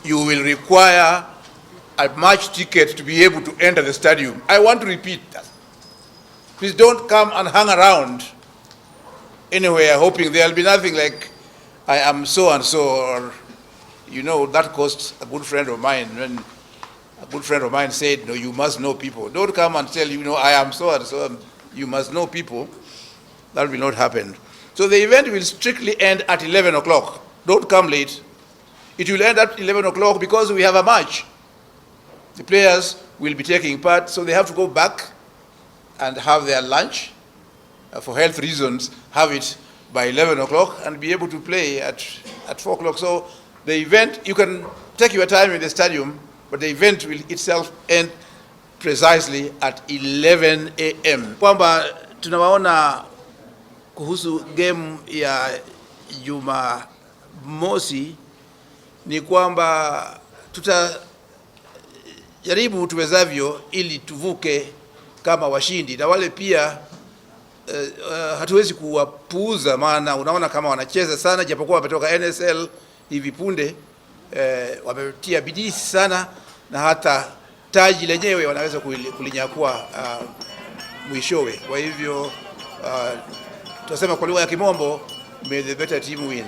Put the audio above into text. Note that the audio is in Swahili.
you will require a match ticket to be able to enter the stadium. I want to repeat that. Please don't come and hang around anywhere hoping there'll be nothing like I am so and so, or that cost a good friend of mine when a good friend of mine said, no, you must know people. Don't come and tell I am so and so, you must know people. That will not happen. So the event will strictly end at 11 o'clock. Don't come late. It will end at 11 o'clock because we have a match. The players will be taking part, so they have to go back and have their lunch. For health reasons, have it by 11 o'clock and be able to play at 4 o'clock. So the event, you can take your time in the stadium, but the event will itself end precisely at 11 a.m. Kwamba tunawaona kuhusu game ya Jumamosi ni kwamba tutajaribu tuwezavyo ili tuvuke kama washindi, na wale pia hatuwezi kuwapuuza, maana unaona kama wanacheza sana, japokuwa wametoka NSL hivi punde, wametia bidii sana na hata taji lenyewe wanaweza kulinyakua mwishowe. Kwa hivyo tunasema kwa lugha ya Kimombo, may the better team win.